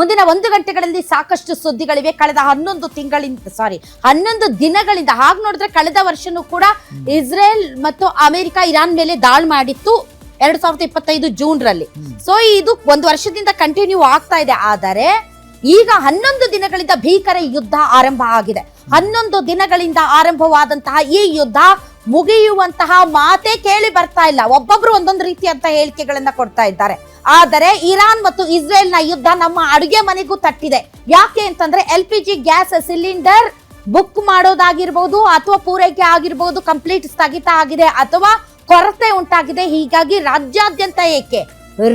ಮುಂದಿನ 1 ಗಂಟೆಗಳಲ್ಲಿ ಸಾಕಷ್ಟು ಸುದ್ದಿಗಳಿವೆ. ಕಳೆದ 11 ದಿನಗಳಿಂದ ಹಾಗೆ ನೋಡಿದ್ರೆ ಕಳೆದ ವರ್ಷನೂ ಕೂಡ ಇಸ್ರೇಲ್ ಮತ್ತು ಅಮೆರಿಕ ಇರಾನ್ ಮೇಲೆ ದಾಳಿ ಮಾಡಿತ್ತು 2025 ಜೂನ್ ರಲ್ಲಿ. ಸೊ ಇದು 1 ವರ್ಷದಿಂದ ಕಂಟಿನ್ಯೂ ಆಗ್ತಾ ಇದೆ. ಆದರೆ ಈಗ 11 ದಿನಗಳಿಂದ ಭೀಕರ ಯುದ್ಧ ಆರಂಭ ಆಗಿದೆ. 11 ದಿನಗಳಿಂದ ಆರಂಭವಾದಂತಹ ಈ ಯುದ್ಧ ಮುಗಿಯುವಂತಹ ಮಾತೇ ಕೇಳಿ ಬರ್ತಾ ಇಲ್ಲ. ಒಬ್ಬೊಬ್ರು ಒಂದೊಂದು ರೀತಿಯಂತ ಹೇಳಿಕೆಗಳನ್ನ ಕೊಡ್ತಾ ಇದ್ದಾರೆ. ಆದರೆ ಇರಾನ್ ಮತ್ತು ಇಸ್ರೇಲ್ ನ ಯುದ್ಧ ನಮ್ಮ ಅಡುಗೆ ಮನೆಗೂ ತಟ್ಟಿದೆ. ಯಾಕೆ ಅಂತಂದ್ರೆ LPG ಗ್ಯಾಸ್ ಸಿಲಿಂಡರ್ ಬುಕ್ ಮಾಡೋದಾಗಿರ್ಬೋದು ಅಥವಾ ಪೂರೈಕೆ ಆಗಿರ್ಬೋದು ಕಂಪ್ಲೀಟ್ ಸ್ಥಗಿತ ಆಗಿದೆ ಅಥವಾ ಕೊರತೆ ಉಂಟಾಗಿದೆ. ಹೀಗಾಗಿ ರಾಜ್ಯಾದ್ಯಂತ ಏಕೆ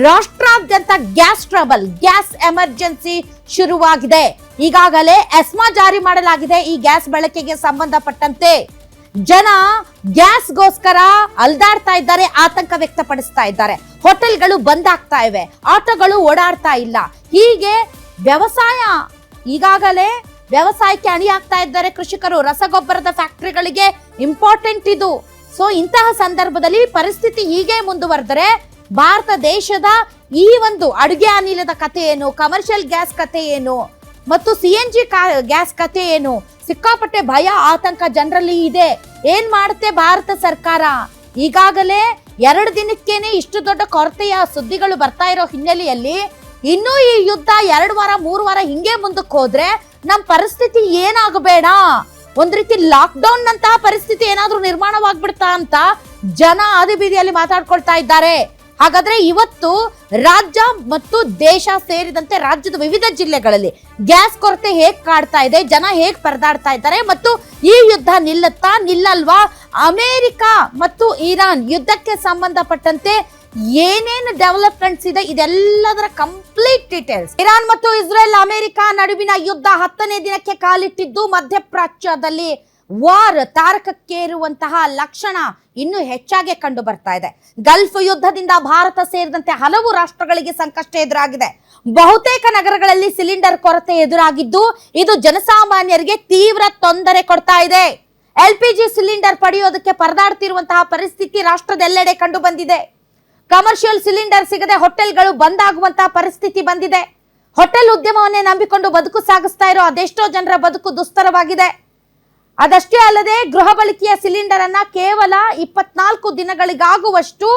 ರಾಷ್ಟ್ರಾದ್ಯಂತ ಗ್ಯಾಸ್ ಟ್ರಬಲ್, ಗ್ಯಾಸ್ ಎಮರ್ಜೆನ್ಸಿ ಶುರುವಾಗಿದೆ. ಈಗಾಗಲೇ ಎಸ್ಮಾ ಜಾರಿ ಮಾಡಲಾಗಿದೆ. ಈ ಗ್ಯಾಸ್ ಬಳಕೆಗೆ ಸಂಬಂಧಪಟ್ಟಂತೆ ಜನ ಗ್ಯಾಸ್ಗೋಸ್ಕರ ಅಲ್ದಾಡ್ತಾ ಇದ್ದಾರೆ, ಆತಂಕ ವ್ಯಕ್ತಪಡಿಸ್ತಾ ಇದ್ದಾರೆ. ಹೋಟೆಲ್ಗಳು ಬಂದ್ ಆಗ್ತಾ ಇವೆ, ಆಟೋಗಳು ಓಡಾಡ್ತಾ ಇಲ್ಲ. ಹೀಗೆ ಈಗಾಗಲೇ ವ್ಯವಸಾಯಕ್ಕೆ ಅಣಿಯಾಗ್ತಾ ಇದ್ದಾರೆ ಕೃಷಿಕರು. ರಸಗೊಬ್ಬರದ ಫ್ಯಾಕ್ಟರಿಗಳಿಗೆ ಇಂಪಾರ್ಟೆಂಟ್ ಇದು. ಸೊ ಇಂತಹ ಸಂದರ್ಭದಲ್ಲಿ ಪರಿಸ್ಥಿತಿ ಹೀಗೆ ಮುಂದುವರೆದರೆ ಭಾರತ ದೇಶದ ಈ ಒಂದು ಅಡುಗೆ ಅನಿಲದ ಕಥೆ ಏನು, ಕಮರ್ಷಿಯಲ್ ಗ್ಯಾಸ್ ಕಥೆ ಏನು ಮತ್ತು CNG ಗ್ಯಾಸ್ ಕಥೆ ಏನು, ಸಿಕ್ಕಾಪಟ್ಟೆ ಭಯ ಆತಂಕ ಜನರಲ್ಲಿ ಇದೆ. ಏನ್ ಮಾಡುತ್ತೆ ಭಾರತ ಸರ್ಕಾರ? ಈಗಾಗಲೇ 2 ದಿನಕ್ಕೇನೆ ಇಷ್ಟು ದೊಡ್ಡ ಕೊರತೆಯ ಸುದ್ದಿಗಳು ಬರ್ತಾ ಇರೋ ಹಿನ್ನೆಲೆಯಲ್ಲಿ ಇನ್ನೂ ಈ ಯುದ್ಧ 2 ವಾರ 3 ವಾರ ಹಿಂಗೆ ಮುಂದಕ್ಕೆ ಹೋದ್ರೆ ನಮ್ ಪರಿಸ್ಥಿತಿ ಏನಾಗಬೇಡ, ಒಂದ್ ರೀತಿ ಲಾಕ್ ಡೌನ್ ನಂತಹ ಪರಿಸ್ಥಿತಿ ಏನಾದ್ರೂ ನಿರ್ಮಾಣವಾಗ್ಬಿಡ್ತಾ ಅಂತ ಜನ ಆದಿಬೀದಿಯಲ್ಲಿ ಮಾತಾಡ್ಕೊಳ್ತಾ ಇದ್ದಾರೆ. ಹಾಗಾದ್ರೆ ಇವತ್ತು ರಾಜ್ಯ ಮತ್ತು ದೇಶ ಸೇರಿದಂತೆ ರಾಜ್ಯದ ವಿವಿಧ ಜಿಲ್ಲೆಗಳಲ್ಲಿ ಗ್ಯಾಸ್ ಕೊರತೆ ಹೇಗ್ ಕಾಡ್ತಾ ಇದೆ, ಜನ ಹೇಗ್ ಪರದಾಡ್ತಾ ಇದ್ದಾರೆ ಮತ್ತು ಈ ಯುದ್ಧ ನಿಲ್ಲುತ್ತಾ ನಿಲ್ಲಲ್ವಾ, ಅಮೆರಿಕ ಮತ್ತು ಇರಾನ್ ಯುದ್ಧಕ್ಕೆ ಸಂಬಂಧಪಟ್ಟಂತೆ ಏನೇನು ಡೆವಲಪ್ಮೆಂಟ್ಸ್ ಇದೆ, ಇದೆಲ್ಲದರ ಕಂಪ್ಲೀಟ್ ಡೀಟೇಲ್ಸ್. ಇರಾನ್ ಮತ್ತು ಇಸ್ರೇಲ್ ಅಮೆರಿಕ ನಡುವಿನ ಯುದ್ಧ 10ನೇ ದಿನಕ್ಕೆ ಕಾಲಿಟ್ಟಿದ್ದು ಮಧ್ಯಪ್ರಾಚ್ಯದಲ್ಲಿ ವಾರ್ ತಾರಕಕ್ಕೇರುವಂತಹ ಲಕ್ಷಣ ಇನ್ನು ಹೆಚ್ಚಾಗಿ ಕಂಡು ಬರ್ತಾ ಇದೆ. ಗಲ್ಫ್ ಯುದ್ಧದಿಂದ ಭಾರತ ಸೇರಿದಂತೆ ಹಲವು ರಾಷ್ಟ್ರಗಳಿಗೆ ಸಂಕಷ್ಟ ಎದುರಾಗಿದೆ. ಬಹುತೇಕ ನಗರಗಳಲ್ಲಿ ಸಿಲಿಂಡರ್ ಕೊರತೆ ಎದುರಾಗಿದ್ದು ಇದು ಜನಸಾಮಾನ್ಯರಿಗೆ ತೀವ್ರ ತೊಂದರೆ ಕೊಡ್ತಾ ಇದೆ. LPG ಸಿಲಿಂಡರ್ ಪಡೆಯೋದಕ್ಕೆ ಪರದಾಡ್ತಿರುವಂತಹ ಪರಿಸ್ಥಿತಿ ರಾಷ್ಟ್ರದೆಲ್ಲೆಡೆ ಕಂಡು ಬಂದಿದೆ. ಕಮರ್ಷಿಯಲ್ ಸಿಲಿಂಡರ್ ಸಿಗದೆ ಹೋಟೆಲ್ಗಳು ಬಂದ್ ಆಗುವಂತಹ ಪರಿಸ್ಥಿತಿ ಬಂದಿದೆ. ಹೋಟೆಲ್ ಉದ್ಯಮವನ್ನೇ ನಂಬಿಕೊಂಡು ಬದುಕು ಸಾಗಿಸ್ತಾ ಇರೋ ಅದೆಷ್ಟೋ ಜನರ ಬದುಕು ದುಸ್ತರವಾಗಿದೆ. ಅದಷ್ಟೇ ಅಲ್ಲದೆ ಗೃಹ ಬಳಕೆಯ ಸಿಲಿಂಡರ್ ಅನ್ನ ಕೇವಲ 24 ದಿನಗಳಿಗಾಗುವಷ್ಟು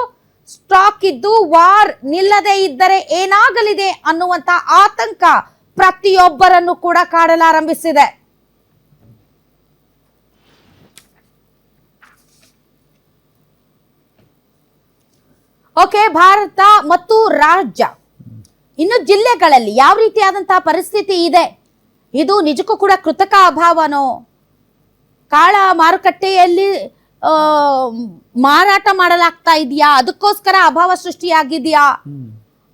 ಸ್ಟಾಕ್ ಇದ್ದು ವಾರ್ ನಿಲ್ಲದೆ ಇದ್ದರೆ ಏನಾಗಲಿದೆ ಅನ್ನುವಂತ ಆತಂಕ ಪ್ರತಿಯೊಬ್ಬರನ್ನು ಕೂಡ ಕಾಡಲಾರಂಭಿಸಿದೆ. ಓಕೆ, ಭಾರತ ಮತ್ತು ರಾಜ್ಯ ಇನ್ನು ಜಿಲ್ಲೆಗಳಲ್ಲಿ ಯಾವ ರೀತಿಯಾದಂತಹ ಪರಿಸ್ಥಿತಿ ಇದೆ, ಇದು ನಿಜಕ್ಕೂ ಕೂಡ ಕೃತಕ ಅಭಾವನೋ, ಕಾಳ ಮಾರುಕಟ್ಟೆಯಲ್ಲಿ ಮಾರಾಟ ಮಾಡಲಾಗ್ತಾ ಇದೆಯಾ, ಅದಕ್ಕೋಸ್ಕರ ಅಭಾವ ಸೃಷ್ಟಿಯಾಗಿದೆಯಾ,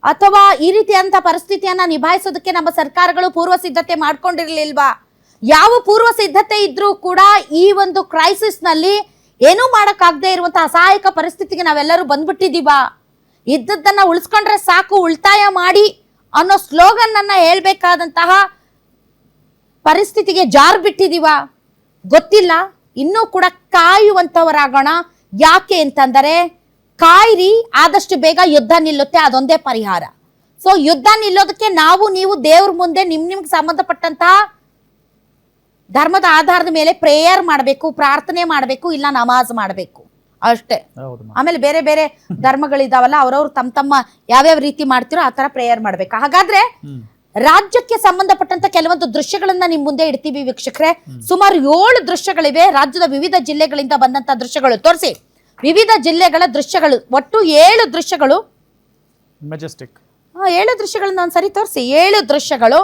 ಅಥವಾ ಈ ರೀತಿಯಂತ ಪರಿಸ್ಥಿತಿಯನ್ನ ನಿಭಾಯಿಸೋದಕ್ಕೆ ನಮ್ಮ ಸರ್ಕಾರಗಳು ಪೂರ್ವ ಸಿದ್ಧತೆ ಮಾಡ್ಕೊಂಡಿರ್ಲಿಲ್ವಾ? ಯಾವ ಪೂರ್ವ ಸಿದ್ಧತೆ ಇದ್ರೂ ಕೂಡ ಈ ಒಂದು ಕ್ರೈಸಿಸ್ ನಲ್ಲಿ ಏನೂ ಮಾಡಕ್ಕಾಗದೆ ಇರುವಂತಹ ಅಸಹಾಯಕ ಪರಿಸ್ಥಿತಿಗೆ ನಾವೆಲ್ಲರೂ ಬಂದ್ಬಿಟ್ಟಿದೀವಾ? ಇದ್ದದ್ದನ್ನ ಉಳಿಸ್ಕೊಂಡ್ರೆ ಸಾಕು, ಉಳಿತಾಯ ಮಾಡಿ ಅನ್ನೋ ಸ್ಲೋಗನ್ ಅನ್ನ ಹೇಳ್ಬೇಕಾದಂತಹ ಪರಿಸ್ಥಿತಿಗೆ ಜಾರ್ ಬಿಟ್ಟಿದೀವಾ? ಗೊತ್ತಿಲ್ಲ. ಇನ್ನೂ ಕೂಡ ಕಾಯುವಂತವರಾಗೋಣ. ಯಾಕೆ ಅಂತಂದರೆ ಕಾಯಿರಿ, ಆದಷ್ಟು ಬೇಗ ಯುದ್ಧ ನಿಲ್ಲುತ್ತೆ, ಅದೊಂದೇ ಪರಿಹಾರ. ಸೊ ಯುದ್ಧ ನಿಲ್ಲೋದಕ್ಕೆ ನೀವು ದೇವ್ರ ಮುಂದೆ ನಿಮ್ಗೆ ಸಂಬಂಧಪಟ್ಟಂತಹ ಧರ್ಮದ ಆಧಾರದ ಮೇಲೆ ಪ್ರೇಯರ್ ಮಾಡಬೇಕು, ಪ್ರಾರ್ಥನೆ ಮಾಡಬೇಕು, ಇಲ್ಲ ನಮಾಜ್ ಮಾಡಬೇಕು ಅಷ್ಟೇ. ಆಮೇಲೆ ಬೇರೆ ಬೇರೆ ಧರ್ಮಗಳಿದಾವಲ್ಲ, ಅವ್ರವ್ರು ತಮ್ಮ ಯಾವ್ಯಾವ ರೀತಿ ಮಾಡ್ತಿರೋ ಆ ತರ ಪ್ರೇಯರ್ ಮಾಡ್ಬೇಕು. ಹಾಗಾದ್ರೆ ರಾಜ್ಯಕ್ಕೆ ಸಂಬಂಧಪಟ್ಟಂತ ಕೆಲವೊಂದು ದೃಶ್ಯಗಳನ್ನ ನಿಮ್ ಮುಂದೆ ಇಡ್ತೀವಿ ವೀಕ್ಷಕರೇ. ಸುಮಾರು 7 ದೃಶ್ಯಗಳಿವೆ. ರಾಜ್ಯದ ವಿವಿಧ ಜಿಲ್ಲೆಗಳಿಂದ ಬಂದಂತ ದೃಶ್ಯಗಳು ತೋರಿಸಿ. ವಿವಿಧ ಜಿಲ್ಲೆಗಳ ದೃಶ್ಯಗಳು, ಒಟ್ಟು 7 ದೃಶ್ಯಗಳು. ಮೆಜೆಸ್ಟಿಕ್ 7 ದೃಶ್ಯಗಳನ್ನ ಒಂದ್ಸರಿ ತೋರಿಸಿ. 7 ದೃಶ್ಯಗಳು.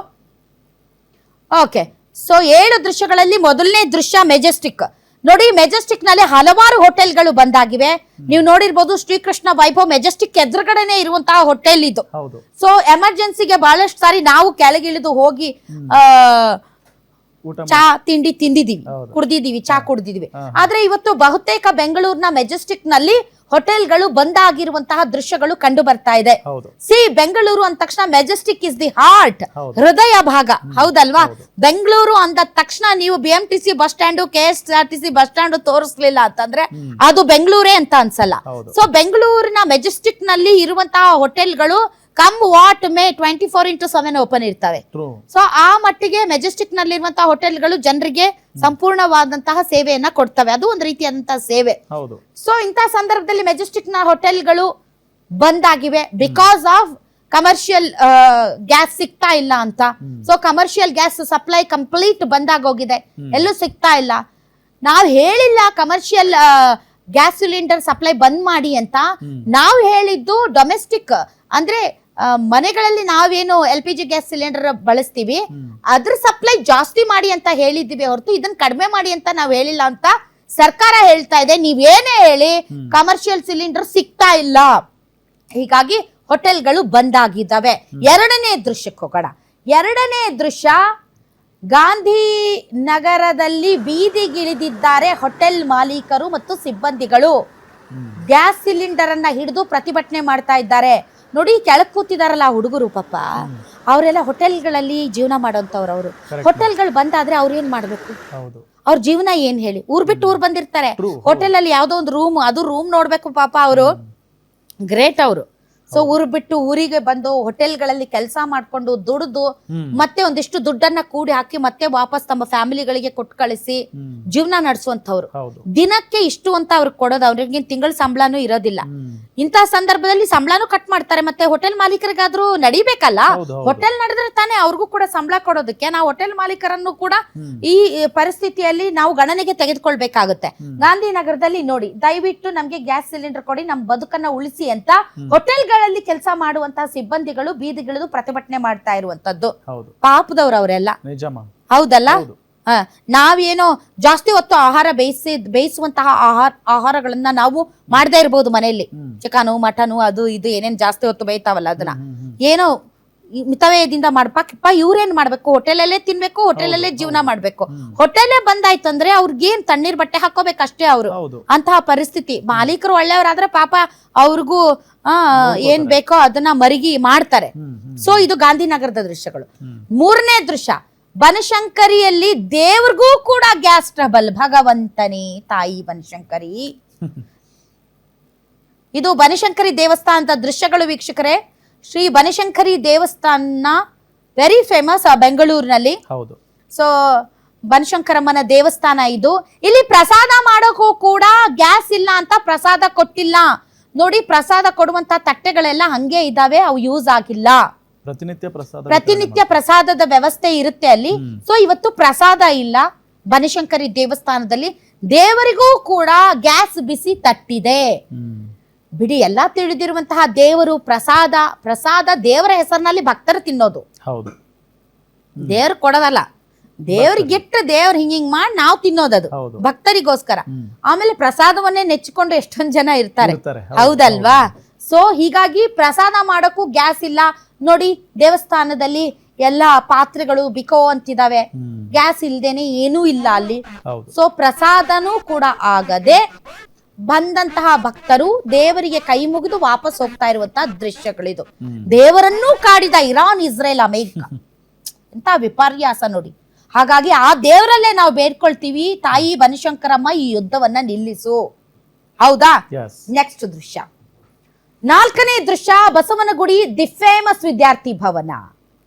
ಓಕೆ, ಸೊ 7 ದೃಶ್ಯಗಳಲ್ಲಿ ಮೊದಲನೇ ದೃಶ್ಯ ಮೆಜೆಸ್ಟಿಕ್. ನೋಡಿ, ಮೆಜೆಸ್ಟಿಕ್ ನಲ್ಲಿ ಹಲವಾರು ಹೋಟೆಲ್ಗಳು ಬಂದಾಗಿವೆ. ನೀವು ನೋಡಿರ್ಬೋದು, ಶ್ರೀಕೃಷ್ಣ ವೈಭವ್ ಮೆಜೆಸ್ಟಿಕ್ ಎದುರುಗಡೆನೆ ಇರುವಂತಹ ಹೋಟೆಲ್ ಇದು. ಸೊ ಎಮರ್ಜೆನ್ಸಿಗೆ ಬಹಳಷ್ಟು ಸಾರಿ ನಾವು ಕೆಳಗಿಳಿದು ಹೋಗಿ ಚಾ ತಿಂಡಿ ತಿಂದಿದೀವಿ, ಕುಡ್ದಿದೀವಿ, ಚಾ ಕುಡ್ದಿದೀವಿ. ಆದ್ರೆ ಇವತ್ತು ಬಹುತೇಕ ಬೆಂಗಳೂರಿನ ಮೆಜೆಸ್ಟಿಕ್ ನಲ್ಲಿ ಹೋಟೆಲ್ಗಳು ಬಂದಾಗಿರುವಂತಹ ದೃಶ್ಯಗಳು ಕಂಡು ಬರ್ತಾ ಇದೆ. ಬೆಂಗಳೂರು ಅಂದ ತಕ್ಷಣ ಮೆಜೆಸ್ಟಿಕ್ ಇಸ್ ದಿ ಹಾರ್ಟ್, ಹೃದಯ ಭಾಗ, ಹೌದಲ್ವಾ? ಬೆಂಗಳೂರು ಅಂದ ತಕ್ಷಣ ನೀವು BMTC bus stand, KSRTC bus stand ತೋರಿಸ್ಲಿಲ್ಲ ಅಂತಂದ್ರೆ ಅದು ಬೆಂಗಳೂರೇ ಅಂತ ಅನ್ಸಲ್ಲ. ಸೊ ಬೆಂಗಳೂರಿನ ಮೆಜೆಸ್ಟಿಕ್ ನಲ್ಲಿ ಇರುವಂತಹ ಹೋಟೆಲ್ಗಳು ಕಮ್ ವಾಟ್ ಮೇ 24/7 ಓಪನ್ ಇರ್ತವೆ. ಟ್ರೂ. ಸೊ ಆ ಮಟ್ಟಿಗೆ ಮೆಜೆಸ್ಟಿಕ್ ನಲ್ಲಿರುವಂತಹ ಹೋಟೆಲ್ಗಳು ಜನರಿಗೆ ಸಂಪೂರ್ಣವಾದಂತಹ ಸೇವೆಯನ್ನ ಕೊಡ್ತವೆ. ಅದು ಒಂದು ರೀತಿಯಾದಂತಹ ಸೇವೆ. ಹೌದು. ಸೊ ಇಂತಹ ಸಂದರ್ಭದಲ್ಲಿ ಮೆಜೆಸ್ಟಿಕ್ ನ ಹೋಟೆಲ್ಗಳು ಬಂದ್ ಆಗಿವೆ ಬಿಕಾಸ್ ಆಫ್ ಕಮರ್ಷಿಯಲ್ ಗ್ಯಾಸ್ ಸಿಗ್ತಾ ಇಲ್ಲ ಅಂತ. So commercial gas supply complete ಬಂದಾಗೋಗಿದೆ, ಎಲ್ಲೂ ಸಿಗ್ತಾ ಇಲ್ಲ. ನಾವ್ ಹೇಳಿಲ್ಲ ಕಮರ್ಷಿಯಲ್ ಗ್ಯಾಸ್ ಸಿಲಿಂಡರ್ ಸಪ್ಲೈ ಬಂದ್ ಮಾಡಿ ಅಂತ. ನಾವು ಹೇಳಿದ್ದು ಡೊಮೆಸ್ಟಿಕ್ ಅಂದ್ರೆ ಮನೆಗಳಲ್ಲಿ ನಾವೇನು LPG ಗ್ಯಾಸ್ ಸಿಲಿಂಡರ್ ಬಳಸ್ತೀವಿ ಅದ್ರ ಸಪ್ಲೈ ಜಾಸ್ತಿ ಮಾಡಿ ಅಂತ ಹೇಳಿದ್ದೀವಿ ಹೊರತು ಇದನ್ನ ಕಡಿಮೆ ಮಾಡಿ ಅಂತ ನಾವ್ ಹೇಳಿಲ್ಲ ಅಂತ ಸರ್ಕಾರ ಹೇಳ್ತಾ ಇದೆ. ನೀವೇನೇ ಹೇಳಿ ಕಮರ್ಷಿಯಲ್ ಸಿಲಿಂಡರ್ ಸಿಗ್ತಾ ಇಲ್ಲ, ಹೀಗಾಗಿ ಹೋಟೆಲ್ಗಳು ಬಂದಾಗಿದ್ದಾವೆ. ಎರಡನೇ ದೃಶ್ಯಕ್ಕೆ ಹೋಗೋಣ. ಎರಡನೇ ದೃಶ್ಯ, ಗಾಂಧಿನಗರದಲ್ಲಿ ಬೀದಿಗಿಳಿದಿದ್ದಾರೆ ಹೋಟೆಲ್ ಮಾಲೀಕರು ಮತ್ತು ಸಿಬ್ಬಂದಿಗಳು. ಗ್ಯಾಸ್ ಸಿಲಿಂಡರ್ ಅನ್ನ ಹಿಡಿದು ಪ್ರತಿಭಟನೆ ಮಾಡ್ತಾ ಇದ್ದಾರೆ. ನೋಡಿ ಕೆಳಕ್ ಕೂತಿದಾರಲ್ಲ ಹುಡುಗರು, ಪಾಪ ಅವರೆಲ್ಲ ಹೋಟೆಲ್ಗಳಲ್ಲಿ ಜೀವನ ಮಾಡೋಂಥವ್ರು. ಅವರು ಹೋಟೆಲ್ಗಳು ಬಂದಾದ್ರೆ ಅವ್ರು ಏನ್ ಮಾಡ್ಬೇಕು? ಅವ್ರ ಜೀವನ ಏನ್ ಹೇಳಿ? ಊರ್ ಬಿಟ್ಟು ಊರ್ ಬಂದಿರ್ತಾರೆ. ಹೋಟೆಲ್ ಅಲ್ಲಿ ಯಾವ್ದೋ ಒಂದು ರೂಮ್, ಅದು ರೂಮ್ ನೋಡ್ಬೇಕು ಪಾಪ. ಅವರು ಗ್ರೇಟ್ ಅವರು. ಸೊ ಊರು ಬಿಟ್ಟು ಊರಿಗೆ ಬಂದು ಹೋಟೆಲ್ಗಳಲ್ಲಿ ಕೆಲಸ ಮಾಡ್ಕೊಂಡು ದುಡಿದು ಮತ್ತೆ ಒಂದಿಷ್ಟು ದುಡ್ಡನ್ನ ಕೂಡಿ ಹಾಕಿ ಮತ್ತೆ ವಾಪಸ್ ತಮ್ಮ ಫ್ಯಾಮಿಲಿಗಳಿಗೆ ಕೊಟ್ಟು ಕಳಿಸಿ ಜೀವನ ನಡೆಸುವಂತವ್ರು. ದಿನಕ್ಕೆ ಇಷ್ಟು ಅಂತ ಅವ್ರಿಗೆ ಕೊಡೋದು, ಅವ್ರಿಗೆ ತಿಂಗಳ ಸಂಬಳನೂ ಇರೋದಿಲ್ಲ. ಇಂತಹ ಸಂದರ್ಭದಲ್ಲಿ ಸಂಬಳನೂ ಕಟ್ ಮಾಡ್ತಾರೆ. ಮತ್ತೆ ಹೋಟೆಲ್ ಮಾಲೀಕರಿಗಾದ್ರೂ ನಡಿಬೇಕಲ್ಲ, ಹೋಟೆಲ್ ನಡೆದ್ರೆ ತಾನೇ ಅವ್ರಿಗೂ ಕೂಡ ಸಂಬಳ ಕೊಡೋದಕ್ಕೆ. ನಾವು ಹೋಟೆಲ್ ಮಾಲೀಕರನ್ನು ಕೂಡ ಈ ಪರಿಸ್ಥಿತಿಯಲ್ಲಿ ನಾವು ಗಣನೆಗೆ ತೆಗೆದುಕೊಳ್ಬೇಕಾಗುತ್ತೆ. ಗಾಂಧಿನಗರದಲ್ಲಿ ನೋಡಿ, ದಯವಿಟ್ಟು ನಮ್ಗೆ ಗ್ಯಾಸ್ ಸಿಲಿಂಡರ್ ಕೊಡಿ, ನಮ್ ಬದುಕನ್ನ ಉಳಿಸಿ ಅಂತ ಹೋಟೆಲ್ಗಳಲ್ಲಿ ಕೆಲಸ ಮಾಡುವಂತಹ ಸಿಬ್ಬಂದಿಗಳು ಬೀದಿಗಿಳಿದು ಪ್ರತಿಭಟನೆ ಮಾಡ್ತಾ ಇರುವಂತದ್ದು. ಪಾಪದವ್ರು ಅವರೆಲ್ಲ, ಹೌದಲ್ಲ? ನಾವೇನೋ ಜಾಸ್ತಿ ಹೊತ್ತು ಆಹಾರ ಬೇಯಿಸುವಂತಹ ಆಹಾರಗಳನ್ನ ನಾವು ಮಾಡದೇ ಇರಬಹುದು ಮನೆಯಲ್ಲಿ, ಚಿಕನು ಮಟನು ಅದು ಇದು ಏನೇನ್ ಜಾಸ್ತಿ ಹೊತ್ತು ಬೇಯ್ತಾವಲ್ಲ ಅದನ್ನ ಏನೋ ಮಿತವ್ಯಯದಿಂದ ಮಾಡ್ಬೇಕಪ್ಪ. ಇವ್ರೇನ್ ಮಾಡ್ಬೇಕು? ಹೋಟೆಲಲ್ಲೇ ತಿನ್ಬೇಕು, ಹೋಟೆಲಲ್ಲೇ ಜೀವನ ಮಾಡ್ಬೇಕು. ಹೋಟೆಲೇ ಬಂದಾಯ್ತು ಅಂದ್ರೆ ಅವ್ರಿಗೇನ್ ತಣ್ಣೀರ್ ಬಟ್ಟೆ ಹಾಕೋಬೇಕಷ್ಟೇ ಅವರು. ಅಂತಹ ಪರಿಸ್ಥಿತಿ. ಮಾಲೀಕರು ಒಳ್ಳೆಯವರಾದ್ರೆ ಪಾಪ ಅವ್ರಿಗೂ ಏನ್ ಬೇಕೋ ಅದನ್ನ ಮರಿಗಿ ಮಾಡ್ತಾರೆ. ಸೊ ಇದು ಗಾಂಧಿನಗರದ ದೃಶ್ಯಗಳು. ಮೂರನೇ ದೃಶ್ಯ, ಬನಶಂಕರಿಯಲ್ಲಿ ದೇವ್ರಿಗೂ ಕೂಡ ಗ್ಯಾಸ್ ಟ್ರಬಲ್. ಭಗವಂತನೇ ತಾಯಿ ಬನಶಂಕರಿ. ಇದು ಬನಶಂಕರಿ ದೇವಸ್ಥಾನದ ದೃಶ್ಯಗಳು ವೀಕ್ಷಕರೇ. ಶ್ರೀ ಬನಶಂಕರಿ ದೇವಸ್ಥಾನ ವೆರಿ ಫೇಮಸ್ ಬೆಂಗಳೂರಿನಲ್ಲಿ. ಸೊ ಬನಶಂಕರಮ್ಮನ ದೇವಸ್ಥಾನ ಇದು. ಇಲ್ಲಿ ಪ್ರಸಾದ ಮಾಡೋಕ್ಕೂ ಕೂಡ ಗ್ಯಾಸ್ ಇಲ್ಲ ಅಂತ ಪ್ರಸಾದ ಕೊಟ್ಟಿಲ್ಲ. ನೋಡಿ, ಪ್ರಸಾದ ಕೊಡುವಂತ ತಟ್ಟೆಗಳೆಲ್ಲ ಹಂಗೆ ಇದಾವೆ, ಅವು ಯೂಸ್ ಆಗಿಲ್ಲ. ಪ್ರತಿನಿತ್ಯ ಪ್ರಸಾದದ ವ್ಯವಸ್ಥೆ ಇರುತ್ತೆ ಅಲ್ಲಿ. ಸೊ ಇವತ್ತು ಪ್ರಸಾದ ಇಲ್ಲ ಬನಶಂಕರಿ ದೇವಸ್ಥಾನದಲ್ಲಿ. ದೇವರಿಗೂ ಕೂಡ ಗ್ಯಾಸ್ ಬಿಸಿ ತಟ್ಟಿದೆ. ಬಿಡಿ, ಎಲ್ಲಾ ತಿಳಿದಿರುವಂತಹ ದೇವರು ಪ್ರಸಾದ ದೇವರ ಹೆಸರಿನಲ್ಲಿ ಭಕ್ತರು ತಿನ್ನೋದು. ದೇವ್ರು ಕೊಡೋದಲ್ಲ, ದೇವ್ರಿಗಿಟ್ಟು ದೇವ್ರ ಹಿಂಗ್ ಮಾಡಿ ನಾವು ತಿನ್ನೋದದು ಭಕ್ತರಿಗೋಸ್ಕರ. ಆಮೇಲೆ ಪ್ರಸಾದವನ್ನೇ ನೆಚ್ಚಿಕೊಂಡು ಎಷ್ಟೊಂದ್ ಜನ ಇರ್ತಾರೆ, ಹೌದಲ್ವಾ? ಸೊ ಹೀಗಾಗಿ ಪ್ರಸಾದ ಮಾಡೋಕ್ಕೂ ಗ್ಯಾಸ್ ಇಲ್ಲ. ನೋಡಿ, ದೇವಸ್ಥಾನದಲ್ಲಿ ಎಲ್ಲಾ ಪಾತ್ರೆಗಳು ಬಿಕೋ ಅಂತಿದಾವೆ, ಗ್ಯಾಸ್ ಇಲ್ದೇನೆ ಏನೂ ಇಲ್ಲ ಅಲ್ಲಿ. ಸೊ ಪ್ರಸಾದನೂ ಕೂಡ ಆಗದೆ ಬಂದಂತಹ ಭಕ್ತರು ದೇವರಿಗೆ ಕೈ ಮುಗಿದು ವಾಪಸ್ ಹೋಗ್ತಾ ಇರುವಂತಹ ದೃಶ್ಯಗಳಿದು. ದೇವರನ್ನೂ ಕಾಡಿದ ಇರಾನ್, ಇಸ್ರೇಲ್, ಅಮೆರಿಕ, ಎಂತ ವಿಪರ್ಯಾಸ ನೋಡಿ. ಹಾಗಾಗಿ ಆ ದೇವರಲ್ಲೇ ನಾವು ಬೇಡ್ಕೊಳ್ತೀವಿ, ತಾಯಿ ಬನಶಂಕರಮ್ಮ ಈ ಯುದ್ಧವನ್ನ ನಿಲ್ಲಿಸು. ಹೌದಾ? ನೆಕ್ಸ್ಟ್ ದೃಶ್ಯ, ನಾಲ್ಕನೇ ದೃಶ್ಯ, ಬಸವನಗುಡಿ ದಿ ಫೇಮಸ್ ವಿದ್ಯಾರ್ಥಿ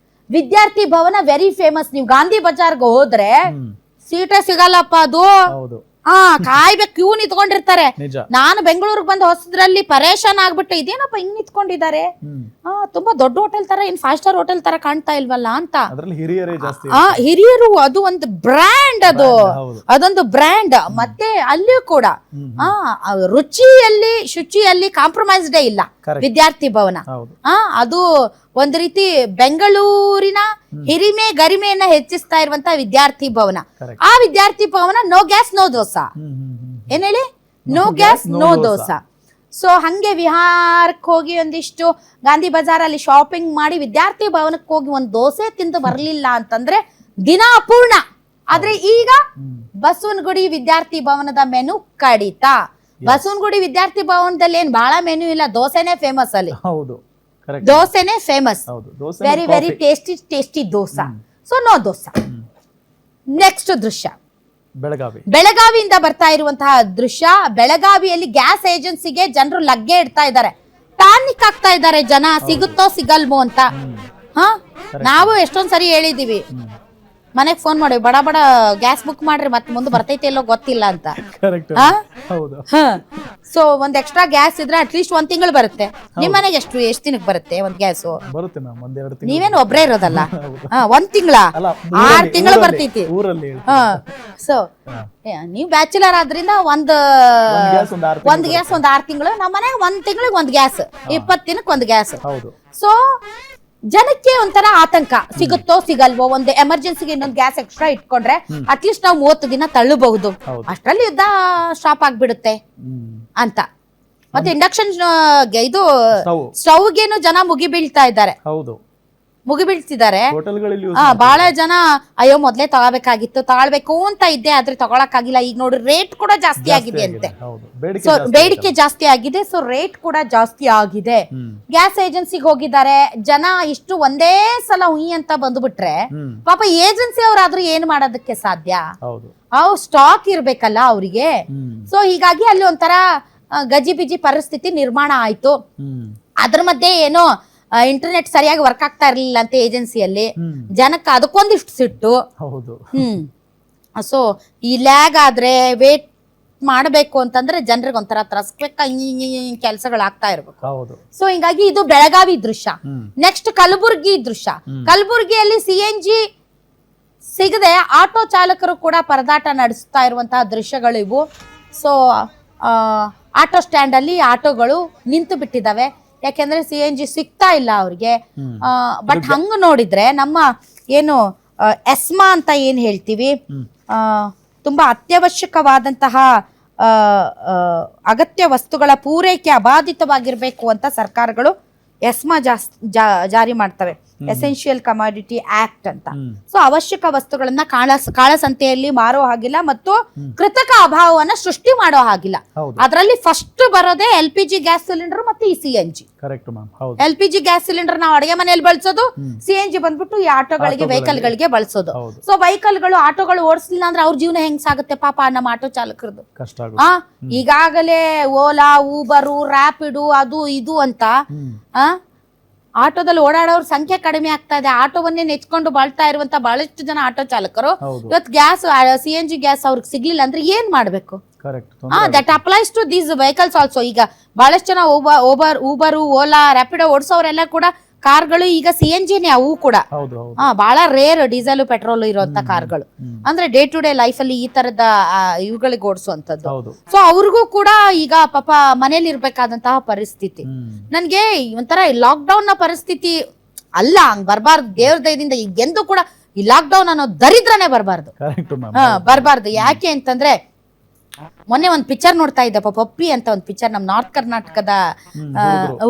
ಭವನ ವೆರಿ ಫೇಮಸ್. ನೀವು ಗಾಂಧಿ ಬಜಾರ್ಗೆ ಹೋದ್ರೆ ಸೀಟೇ ಸಿಗಲ್ಲಪ್ಪ ಅದು. ಕಾಯ್ಬೇಕು, ಕ್ಯೂ ನಿಂತ್ಕೊಂಡಿರ್ತಾರೆ. ನಾನು ಬೆಂಗಳೂರಿಗೆ ಬಂದ ಹೊಸದ್ರಲ್ಲಿ ಪರೇಶಾನ್ ಆಗ್ಬಿಟ್ಟು ಇದೇನಪ್ಪ ಹಿಂಗ್ ನಿಂತ್ಕೊಂಡಿದ್ದಾರೆ, ತುಂಬಾ ದೊಡ್ಡ ಹೋಟೆಲ್ ತರ, ಇನ್ 5 ಸ್ಟಾರ್ ಹೋಟೆಲ್ ತರ ಕಾಣ್ತಾ ಇಲ್ವಲ್ಲ ಅಂತ. ಹಿರಿಯರು, ಅದು ಒಂದು ಬ್ರ್ಯಾಂಡ್, ಅದೊಂದು ಬ್ರ್ಯಾಂಡ್. ಮತ್ತೆ ಅಲ್ಲಿಯೂ ಕೂಡ ಶುಚಿಯಲ್ಲಿ ಕಾಂಪ್ರಮೈಸ್ಡೇ ಇಲ್ಲ ವಿದ್ಯಾರ್ಥಿ ಭವನ. ಅದು ಒಂದು ರೀತಿ ಬೆಂಗಳೂರಿನ ಹಿರಿಮೆ ಗರಿಮೆಯನ್ನ ಹೆಚ್ಚಿಸ್ತಾ ಇರುವಂತಹ ವಿದ್ಯಾರ್ಥಿ ಭವನ. ಆ ವಿದ್ಯಾರ್ಥಿ ಭವನ ನೋ ಗ್ಯಾಸ್ ನೋ ದೋಸಾ. ಏನ್ ಹೇಳಿ? No gas no dosa. So ಹಂಗೆ ವಿಹಾರಕ್ಕೆ ಹೋಗಿ ಒಂದಿಷ್ಟು ಗಾಂಧಿ ಬಜಾರ್ ಅಲ್ಲಿ ಶಾಪಿಂಗ್ ಮಾಡಿ ವಿದ್ಯಾರ್ಥಿ ಭವನಕ್ಕೆ ಹೋಗಿ ಒಂದು ದೋಸೆ ತಿಂದು ಬರ್ಲಿಲ್ಲ ಅಂತಂದ್ರೆ ದಿನ ಅಪೂರ್ಣ. ಆದ್ರೆ ಈಗ ಬಸವನಗುಡಿ ವಿದ್ಯಾರ್ಥಿ ಭವನದ ಮೆನು ಕಡಿತ. ಬಸವನಗುಡಿ ವಿದ್ಯಾರ್ಥಿ ಭವನದಲ್ಲಿ ಏನ್ ಬಹಳ ಮೆನು ಇಲ್ಲ, ದೋಸೆನೆ ಫೇಮಸ್ ಅಲ್ಲಿ. ದೋಸೆನೆ famous, very very tasty dosa. So no dosa. Next ದೃಶ್ಯ, ಬೆಳಗಾವಿಯಿಂದ ಬರ್ತಾ ಇರುವಂತಹ ದೃಶ್ಯ. ಬೆಳಗಾವಿಯಲ್ಲಿ ಗ್ಯಾಸ್ ಏಜೆನ್ಸಿಗೆ ಜನರು ಲಗ್ಗೆ ಇಡ್ತಾ ಇದ್ದಾರೆ. ಪ್ಯಾನಿಕ್ ಆಗ್ತಾ ಇದ್ದಾರೆ ಜನ, ಸಿಗುತ್ತೋ ಸಿಗಲ್ಮೋ ಅಂತ. ಹಾ, ನಾವು ಎಷ್ಟೊಂದ್ ಸರಿ ಹೇಳಿದೀವಿ, ಮನೆಗ್ ಫೋನ್ ಮಾಡಿ ಬಡ ಬಡ ಗ್ಯಾಸ್ ಬುಕ್ ಮಾಡ್ರಿ, ಮತ್ತೆ ಮುಂದೆ ಬರ್ತೈತೆ ಎಲ್ಲೋ ಗೊತ್ತಿಲ್ಲ ಅಂತ. ಕರೆಕ್ಟ್. ಹೌದು. ಸೊ ಒಂದ್ ಎಕ್ಸ್ಟ್ರಾ ಗ್ಯಾಸ್ ಇದ್ರೆ ಅಟ್ಲೀಸ್ಟ್ 1 ತಿಂಗಳು ಬರುತ್ತೆ. ನಿಮ್ ಮನೆಗೆ ಎಷ್ಟು ದಿನಕ್ಕೆ ಬರುತ್ತೆ ಒಂದ್ ಗ್ಯಾಸ್? ಬರುತ್ತೆ ಮ್ಯಾಮ್, 1-2 ತಿಂಗಳು. ನೀವೇನು ಒಬ್ರೇ ಇರೋದಲ್ಲ, 1 ತಿಂಗಳ 6 ತಿಂಗಳು ಬರ್ತೈತಿ. ಊರಲ್ಲಿ ಸೊ ನೀವ್ ಬ್ಯಾಚುಲರ್ ಆದ್ರಿಂದ ಒಂದ್ ಗ್ಯಾಸ್ 6 ತಿಂಗಳು. ನಮ್ಮ ಮನೆಗೆ 1 ತಿಂಗಳಿಗೆ 1 ಗ್ಯಾಸ್, 20 ದಿನಕ್ಕೆ 1 ಗ್ಯಾಸ್. ಹೌದು. ಸೊ ಜನಕ್ಕೆ ಒಂಥರ ಆತಂಕ, ಸಿಗುತ್ತೋ ಸಿಗಲ್ವೋ, ಒಂದು ಎಮರ್ಜೆನ್ಸಿಗೆ ಇನ್ನೊಂದು ಗ್ಯಾಸ್ ಎಕ್ಸ್ಟ್ರಾ ಇಟ್ಕೊಂಡ್ರೆ ಅಟ್ಲೀಸ್ಟ್ ನಾವು 30 ದಿನ ತಳ್ಳಬಹುದು, ಅಷ್ಟ್ರಲ್ಲಿ ಯುದ್ಧ ಸ್ಟಾಪ್ ಆಗ್ಬಿಡುತ್ತೆ ಅಂತ. ಮತ್ತೆ ಇಂಡಕ್ಷನ್ ಇದು ಸ್ಟವ್ಗೇನು ಜನ ಮುಗಿ ಬೀಳ್ತಾ ಇದ್ದಾರೆ, ಮುಗಿಬೀಳ್ತಿದ್ದಾರೆ. ಬಹಳ ಜನ ಅಯ್ಯೋ ಮೊದ್ಲೇ ತಗೋಬೇಕಾಗಿತ್ತು, ತಗೊಳ್ಬೇಕು ಅಂತ ಇದ್ದೆ, ಆದ್ರೆ ತಗೊಳಕ್ಕಾಗಿಲ್ಲ. ಈಗ ನೋಡಿ ರೇಟ್ ಕೂಡ ಜಾಸ್ತಿ ಆಗಿದೆ ಅಂತೆ. ಸೊ ಬೇಡಿಕೆ ಜಾಸ್ತಿ ಆಗಿದೆ, ಸೊ ರೇಟ್ ಕೂಡ ಜಾಸ್ತಿ ಆಗಿದೆ. ಗ್ಯಾಸ್ ಏಜೆನ್ಸಿಗೆ ಹೋಗಿದ್ದಾರೆ ಜನ, ಇಷ್ಟು ಒಂದೇ ಸಲ ಹುಯಿ ಅಂತ ಬಂದ್ಬಿಟ್ರೆ ಪಾಪ ಏಜೆನ್ಸಿ ಅವರಾದ್ರೂ ಏನ್ ಮಾಡೋದಕ್ಕೆ ಸಾಧ್ಯ? ಅವ್ ಸ್ಟಾಕ್ ಇರ್ಬೇಕಲ್ಲ ಅವ್ರಿಗೆ. ಸೊ ಹೀಗಾಗಿ ಅಲ್ಲಿ ಒಂಥರ ಗಜಿಬಿಜಿ ಪರಿಸ್ಥಿತಿ ನಿರ್ಮಾಣ ಆಯ್ತು. ಅದ್ರ ಮಧ್ಯೆ ಏನೋ ಇಂಟರ್ನೆಟ್ ಸರಿಯಾಗಿ ವರ್ಕ್ ಆಗ್ತಾ ಇರ್ಲಿಲ್ಲ ಅಂತ ಏಜೆನ್ಸಿಯಲ್ಲಿ, ಜನಕ್ಕೆ ಅದಕ್ಕೊಂದಿಷ್ಟು ಸಿಟ್ಟು. ಸೊ ಈ ಲ್ಯಾಗ್ ಆದ್ರೆ ವೇಟ್ ಮಾಡಬೇಕು ಅಂತಂದ್ರೆ ಜನರಿಗೆ ಒಂಥರ ತ್ರಸ್ಬೇಕ ಕೆಲಸಗಳಾಗ್ತಾ ಇರ್ಬೇಕು. ಸೊ ಹಿಂಗಾಗಿ ಇದು ಬೆಳಗಾವಿ ದೃಶ್ಯ. ನೆಕ್ಸ್ಟ್ ಕಲಬುರ್ಗಿ ದೃಶ್ಯ. ಕಲಬುರ್ಗಿಯಲ್ಲಿ CNG ಸಿಗದೆ ಆಟೋ ಚಾಲಕರು ಕೂಡ ಪರದಾಟ ನಡೆಸ್ತಾ ಇರುವಂತಹ ದೃಶ್ಯಗಳು ಇವು. ಸೊ ಆಟೋ ಸ್ಟ್ಯಾಂಡ್ ಅಲ್ಲಿ ಆಟೋಗಳು ನಿಂತು ಬಿಟ್ಟಿದಾವೆ, ಯಾಕೆಂದ್ರೆ CNG ಸಿಗ್ತಾ ಇಲ್ಲ ಅವ್ರಿಗೆ. ಬಟ್ ಹಂಗ ನೋಡಿದ್ರೆ ನಮ್ಮ ಏನು ಎಸ್ಮಾ ಅಂತ ಏನ್ ಹೇಳ್ತೀವಿ, ತುಂಬಾ ಅತ್ಯವಶ್ಯಕವಾದಂತಹ ಅಗತ್ಯ ವಸ್ತುಗಳ ಪೂರೈಕೆ ಅಬಾಧಿತವಾಗಿರ್ಬೇಕು ಅಂತ ಸರ್ಕಾರಗಳು ಎಸ್ಮಾ ಜಾರಿ ಮಾಡ್ತವೆ, ಎಸೆನ್ಷಿಯಲ್ ಕಮಾಡಿಟಿ ಆಕ್ಟ್ ಅಂತ. ಸೊ ಅವಶ್ಯಕ ವಸ್ತುಗಳನ್ನ ಕಾಳಸಂತೆಯಲ್ಲಿ ಮಾರೋ ಹಾಗಿಲ್ಲ ಮತ್ತು ಕೃತಕ ಅಭಾವವನ್ನ ಸೃಷ್ಟಿ ಮಾಡೋ ಹಾಗಿಲ್ಲ. ಅದರಲ್ಲಿ ಫಸ್ಟ್ ಬರೋದೇ LPG ಗ್ಯಾಸ್ ಸಿಲಿಂಡರ್ ಮತ್ತು ಈ CNG. LPG ಗ್ಯಾಸ್ ಸಿಲಿಂಡರ್ ನಾವು ಅಡಿಗೆ ಮನೆಯಲ್ಲಿ ಬಳಸೋದು, CNG ಬಂದ್ಬಿಟ್ಟು ಈ ಆಟೋಗಳಿಗೆ ವೆಹಿಕಲ್ ಗಳಿಗೆ ಬಳಸೋದು. ಸೊ ವೆಹಿಕಲ್ಗಳು ಆಟೋಗಳು ಓಡಿಸ್ಲಿಲ್ಲ ಅಂದ್ರೆ ಅವ್ರ ಜೀವನ ಹೆಂಗ್ ಸಾಗುತ್ತೆ ಪಾಪ ನಮ್ಮ ಆಟೋ ಚಾಲಕರದು. ಈಗಾಗಲೇ ಓಲಾ, ಊಬರು, ರ್ಯಾಪಿಡು, ಅದು ಇದು ಅಂತ ಆಟೋದಲ್ಲಿ ಓಡಾಡೋರ್ ಸಂಖ್ಯೆ ಕಡಿಮೆ ಆಗ್ತಾ ಇದೆ. ಆಟೋವನ್ನೇ ನೆಚ್ಕೊಂಡು ಬಾಳ್ತಾ ಇರುವಂತ ಬಹಳಷ್ಟು ಜನ ಆಟೋ ಚಾಲಕರು ಇವತ್ತು ಗ್ಯಾಸ್ CNG ಗ್ಯಾಸ್ ಅವ್ರಿಗೆ ಸಿಗ್ಲಿಲ್ಲ ಅಂದ್ರೆ ಏನ್ ಮಾಡ್ಬೇಕು? That applies to these vehicles also. ಈಗ ಬಹಳಷ್ಟು ಜನ ಊಬರು, ಓಲಾ, ರ್ಯಾಪಿಡೋ ಓಡಿಸೋರೆಲ್ಲ ಕೂಡ ಕಾರ್ಗಳು ಈಗ CNGನೇ ಅವು ಕೂಡ. ಬಹಳ ರೇರ್ ಡೀಸೆಲ್ ಪೆಟ್ರೋಲ್ ಇರುವಂತ ಕಾರ್ಗಳು, ಅಂದ್ರೆ ಡೇ ಟು ಡೇ ಲೈಫ್ ಅಲ್ಲಿ ಈ ತರದ ಇವುಗಳಿಗೆ ಓಡಿಸುವಂತದ್ದು. ಸೊ ಅವ್ರಿಗೂ ಕೂಡ ಈಗ ಪಾಪ ಮನೇಲಿ ಇರ್ಬೇಕಾದಂತಹ ಪರಿಸ್ಥಿತಿ. ನನ್ಗೆ ಒಂಥರ ಲಾಕ್ ಡೌನ್ ನ ಪರಿಸ್ಥಿತಿ ಅಲ್ಲ, ಹಂಗ್ ಬರ್ಬಾರ್ದು. ದೇವ್ರ ದಯದಿಂದ ಎಂದು ಕೂಡ ಈ ಲಾಕ್ ಡೌನ್ ಅನ್ನೋ ದರಿದ್ರನೇ ಬರ್ಬಾರ್ದು. ಯಾಕೆ ಅಂತಂದ್ರೆ ಮೊನ್ನೆ ಒಂದ್ ಪಿಕ್ಚರ್ ನೋಡ್ತಾ ಇದ್ದಪ್ಪ, ಪಪ್ಪಿ ಅಂತ ಒಂದ್ ಪಿಕ್ಚರ್, ನಮ್ ನಾರ್ತ್ ಕರ್ನಾಟಕದ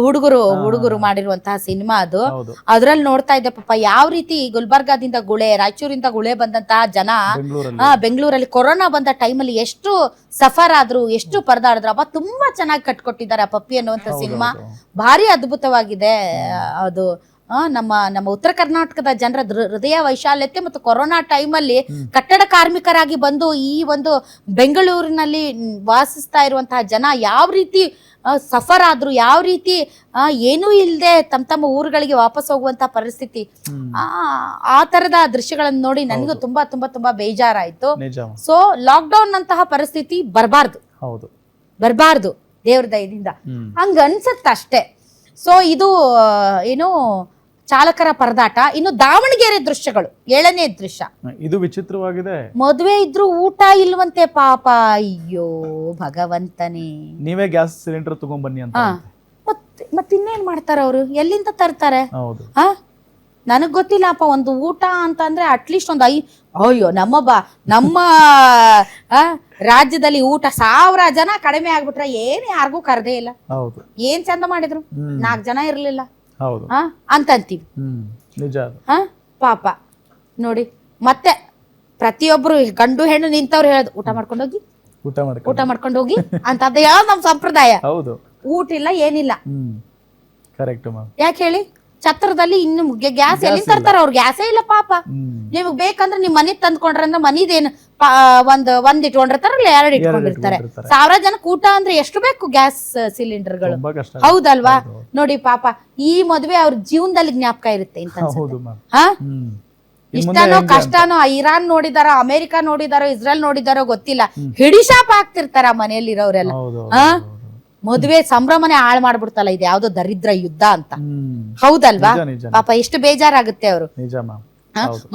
ಹುಡುಗರು ಮಾಡಿರುವಂತಹ ಸಿನಿಮಾ ಅದು. ಅದ್ರಲ್ಲಿ ನೋಡ್ತಾ ಇದ್ದೆ ಪಾಪ ಯಾವ ರೀತಿ ಗುಲ್ಬರ್ಗಾದಿಂದ ಗುಳೆ, ರಾಯಚೂರಿಂದ ಗುಳೆ ಬಂದಂತಹ ಜನ ಬೆಂಗಳೂರಲ್ಲಿ ಕೊರೋನಾ ಬಂದ ಟೈಮಲ್ಲಿ ಎಷ್ಟು ಸಫರ್ ಆದ್ರು, ಎಷ್ಟು ಪರದಾಡಿದ್ರು. ಅಪ್ಪ ತುಂಬಾ ಚೆನ್ನಾಗಿ ಕಟ್ಕೊಟ್ಟಿದ್ದಾರೆ ಆ ಪಪ್ಪಿ ಅನ್ನುವಂತ ಸಿನಿಮಾ, ಭಾರಿ ಅದ್ಭುತವಾಗಿದೆ ಅದು. ನಮ್ಮ ಉತ್ತರ ಕರ್ನಾಟಕದ ಜನರ ಹೃದಯ ವೈಶಾಲ್ಯತೆ ಮತ್ತು ಕೊರೋನಾ ಟೈಮಲ್ಲಿ ಕಟ್ಟಡ ಕಾರ್ಮಿಕರಾಗಿ ಬಂದು ಈ ಒಂದು ಬೆಂಗಳೂರಿನಲ್ಲಿ ವಾಸಿಸ್ತಾ ಇರುವಂತಹ ಜನ ಯಾವ ರೀತಿ ಸಫರ್ ಆದ್ರು, ಯಾವ ರೀತಿ ಏನೂ ಇಲ್ಲದೆ ತಮ್ಮ ಊರುಗಳಿಗೆ ವಾಪಸ್ ಹೋಗುವಂತ ಪರಿಸ್ಥಿತಿ, ಆ ತರದ ದೃಶ್ಯಗಳನ್ನು ನೋಡಿ ನನಗೂ ತುಂಬಾ ತುಂಬಾ ತುಂಬಾ ಬೇಜಾರಾಯ್ತು. ಸೊ ಲಾಕ್ ಡೌನ್ ಅಂತಹ ಪರಿಸ್ಥಿತಿ ಬರ್ಬಾರ್ದು ದೇವ್ರ ದಯದಿಂದ, ಹಂಗ ಅನ್ಸತ್ತ ಅಷ್ಟೇ. ಸೊ ಇದು ಏನು ಚಾಲಕರ ಪರದಾಟ. ಇನ್ನು ದಾವಣಗೆರೆ ದೃಶ್ಯಗಳು, 7ನೇ ದೃಶ್ಯ, ಇದು ವಿಚಿತ್ರವಾಗಿದೆ. ಮದುವೆ ಇದ್ರು ಊಟ ಇಲ್ವಂತೆ ಪಾಪ. ಅಯ್ಯೋ ಭಗವಂತನೇ, ನೀವೇ ಗ್ಯಾಸ್ ಸಿಲಿಂಡರ್ ತಗೊಂಡ್ಬನ್ನಿ ಅಂತ. ಮತ್ತಿನ್ನೇನ್ ಮಾಡ್ತಾರ ಅವರು, ಎಲ್ಲಿಂದ ತರ್ತಾರೆ? ನನಗ್ ಗೊತ್ತಿಲ್ಲಪ್ಪ. ಒಂದು ಊಟ ಅಂತಂದ್ರೆ ಅಟ್ಲೀಸ್ಟ್ ಒಂದು ಅಯ್ಯೋ ನಮ್ಮ ರಾಜ್ಯದಲ್ಲಿ ಊಟ 1000 ಜನ ಕಡಿಮೆ ಆಗ್ಬಿಟ್ರೆ ಏನ್ ಯಾರಿಗೂ ಕರ್ದೇ ಇಲ್ಲ. ಏನ್ ಚಂದ ಮಾಡಿದ್ರು, 4 ಜನ ಇರ್ಲಿಲ್ಲ ಅಂತಂತೀವಿ. ಪಾಪ ನೋಡಿ, ಮತ್ತೆ ಪ್ರತಿಯೊಬ್ರು ಗಂಡು ಹೆಣ್ಣು ನಿಂತವ್ರು ಹೇಳೋದು ಊಟ ಮಾಡ್ಕೊಂಡೋಗಿ ಅಂತ ಹೇಳೋದು ನಮ್ ಸಂಪ್ರದಾಯ. ಊಟ ಇಲ್ಲ ಏನಿಲ್ಲ. ಯಾಕೆ ಹೇಳಿ? ಛತ್ರದಲ್ಲಿ ಇನ್ನು ಗ್ಯಾಸ್ ಎಲ್ಲಿ ತರ್ತಾರ ಅವ್ರು? ಗ್ಯಾಸೇ ಇಲ್ಲ ಪಾಪ. ನಿಮಗ್ ಬೇಕಂದ್ರೆ ನಿಮ್ ಮನೆ ತಂದ್ಕೊಂಡ್ರೆ ಅಂದ್ರೆ ಮನಿದೇನು ಒಂದ್ ಇಟ್ಕೊಂಡಿರ್ತಾರಲ್ಲ, 2 ಇಟ್ಕೊಂಡಿರ್ತಾರೆ. 1000 ಜನಕ್ಕೆ ಊಟ ಅಂದ್ರೆ ಎಷ್ಟು ಬೇಕು ಗ್ಯಾಸ್ ಸಿಲಿಂಡರ್ಗಳು? ತುಂಬಾ ಕಷ್ಟ. ಹೌದಲ್ವಾ? ನೋಡಿ ಪಾಪ ಈ ಮದ್ವೆ ಅವ್ರ ಜೀವನದಲ್ಲಿ ಜ್ಞಾಪಕ ಇರುತ್ತೆ ಅಂತ ಹೌದು ಮ್ಯಾಮ್. ಹಾ, ಇಷ್ಟನೋ ಕಷ್ಟನೋ, ಇರಾನ್ ನೋಡಿದಾರೋ, ಅಮೆರಿಕ ನೋಡಿದಾರೋ, ಇಸ್ರೇಲ್ ನೋಡಿದಾರೋ ಗೊತ್ತಿಲ್ಲ, ಹಿಡಿಶಾಪ್ ಆಗ್ತಿರ್ತಾರ ಮನೆಯಲ್ಲಿರೋರೆಲ್ಲ. ಹೌದು ಹಾ, ಮದುವೆ ಸಂಭ್ರಮನೆ ಹಾಳು ಮಾಡ್ಬಿಡ್ತಲ್ಲ ಇದು ಯಾವ್ದೋ ದರಿದ್ರ ಯುದ್ಧ ಅಂತ. ಹೌದಲ್ವಾ? ನಿಜ ಪಾಪ ಎಷ್ಟು ಬೇಜಾರಾಗುತ್ತೆ ಅವರು. ನಿಜ ಮ್ಯಾಮ್.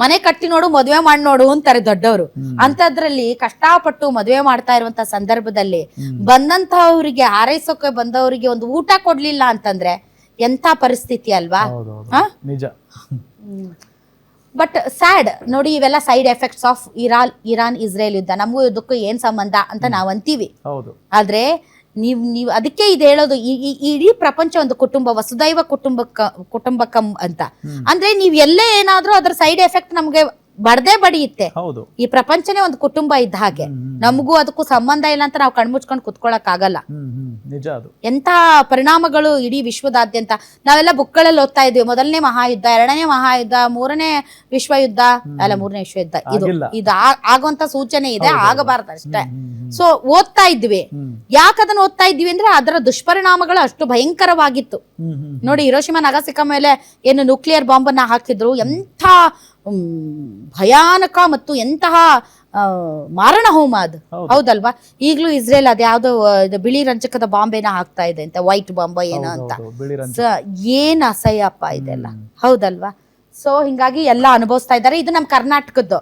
ಮನೆ ಕಟ್ಟಿ ನೋಡು, ಮದ್ವೆ ಮಾಡಿ ನೋಡು ಅಂತಾರೆ ದೊಡ್ಡವರು. ಅಂತದ್ರಲ್ಲಿ ಕಷ್ಟಪಟ್ಟು ಮದ್ವೆ ಮಾಡ್ತಾ ಇರುವಂತ ಸಂದರ್ಭದಲ್ಲಿ ಬಂದಂತಹವ್ರಿಗೆ, ಹಾರೈಸೋಕೆ ಬಂದವರಿಗೆ ಒಂದು ಊಟ ಕೊಡ್ಲಿಲ್ಲ ಅಂತಂದ್ರೆ ಎಂತ ಪರಿಸ್ಥಿತಿ ಅಲ್ವಾ? ನಿಜ. ಬಟ್ ಸ್ಯಾಡ್ ನೋಡಿ, ಇವೆಲ್ಲ side effects of Iran Israel ಯುದ್ಧ. ನಮಗೂ ಇದಕ್ಕೂ ಏನ್ ಸಂಬಂಧ ಅಂತ ನಾವ್ ಅಂತೀವಿ. ಆದ್ರೆ ನೀವ್ ಅದಕ್ಕೆ ಇದು ಹೇಳೋದು, ಇಡೀ ಪ್ರಪಂಚ ಒಂದು ಕುಟುಂಬ, ವಸುದೈವ ಕುಟುಂಬಕಂ ಅಂತ. ಅಂದ್ರೆ ನೀವ್ ಎಲ್ಲೇ ಏನಾದ್ರೂ ಅದ್ರ ಸೈಡ್ ಎಫೆಕ್ಟ್ ನಮ್ಗೆ ಬಡದೇ ಬಡಿಯುತ್ತೆ. ಈ ಪ್ರಪಂಚನೇ ಒಂದು ಕುಟುಂಬ ಇದ್ದ ಹಾಗೆ. ನಮಗೂ ಅದಕ್ಕೂ ಸಂಬಂಧ ಇಲ್ಲ ಅಂತ ನಾವು ಕಣ್ಮುಚ್ಕೊಂಡು ಕುತ್ಕೊಳಕ್ ಆಗಲ್ಲ. ಎಂತ ಪರಿಣಾಮಗಳು ಇಡೀ ವಿಶ್ವದಾದ್ಯಂತ. ನಾವೆಲ್ಲ ಬುಕ್ಗಳಲ್ಲಿ ಓದ್ತಾ ಇದ್ವಿ, 1ನೇ ಮಹಾಯುದ್ಧ, 2ನೇ ಮಹಾಯುದ್ಧ, 3ನೇ ವಿಶ್ವಯುದ್ಧ, ಅಲ್ಲ 3ನೇ ವಿಶ್ವಯುದ್ಧ, ಇದು ಆಗುವಂತ ಸೂಚನೆ ಇದೆ, ಆಗಬಾರ್ದು ಅಷ್ಟೇ. ಸೊ ಓದ್ತಾ ಇದ್ವಿ. ಯಾಕದನ್ನ ಓದ್ತಾ ಇದ್ವಿ ಅಂದ್ರೆ ಅದರ ದುಷ್ಪರಿಣಾಮಗಳು ಅಷ್ಟು ಭಯಂಕರವಾಗಿತ್ತು. ನೋಡಿ, ಹಿರೋಶಿಮಾ ನಾಗಾಸಾಕಿ ಮೇಲೆ ಏನು ನ್ಯೂಕ್ಲಿಯರ್ ಬಾಂಬ್ ಅನ್ನ ಹಾಕಿದ್ರು, ಎಂಥ ಭಯಾನಕ ಮತ್ತು ಎಂತಹ ಮಾರಣ ಹೋಮ ಅದು. ಹೌದಲ್ವಾ? ಈಗ್ಲೂ ಇಸ್ರೇಲ್ ಅದ್ಯಾವ್ದೋ ಬಿಳಿ ರಂಜಕದ ಬಾಂಬೆನ ಹಾಕ್ತಾ ಇದೆ ಅಂತ, ವೈಟ್ ಬಾಂಬ್ ಏನೋ ಅಂತ. ಏನ್ ಅಸಹ್ಯಪ್ಪ ಇದೆಲ್ಲ. ಹೌದಲ್ವಾ? ಸೊ ಹಿಂಗಾಗಿ ಎಲ್ಲ ಅನುಭವಿಸ್ತಾ ಇದ್ದಾರೆ. ಇದು ನಮ್ ಕರ್ನಾಟಕದ್ದು.